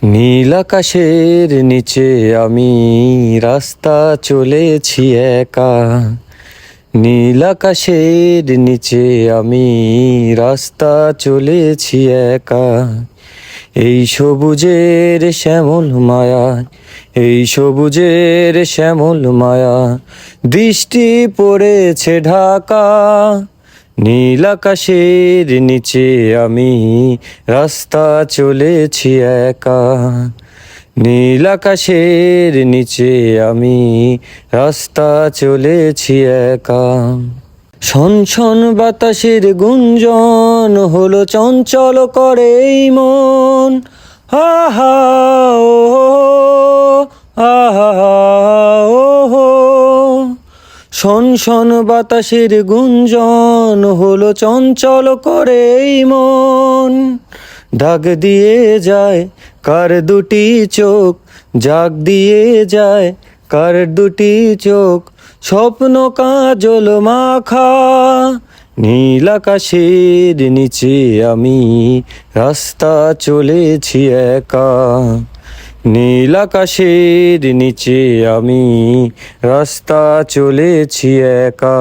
নীল আকাশের নিচে আমি রাস্তা চলেছি একা। নীল আকাশের নিচে আমি রাস্তা চলেছি একা। এই সবুজের শ্যামল মায়া, এই সবুজের শ্যামল মায়া, দৃষ্টি পড়েছে ঢাকা। নীল আকাশের নিচে আমি রাস্তা চলেছি একা। নীল আকাশের নিচে আমি রাস্তা চলেছি একা। শনশন বাতাসের গুঞ্জন হলো চঞ্চল করে এই মন। আহা ও আহা ও, শনশন বাতাসের গুঞ্জন হলো চঞ্চল করে এই মন। ডাক দিয়ে যায় কার দুটি চোখ, জাগ দিয়ে যায় কার দুটি চোখ, স্বপ্ন কাজল মাখা। নীল আকাশের নিচে আমি রাস্তা চলেছি একা। নীল আকাশের নিচে আমি রাস্তা চলেছি একা।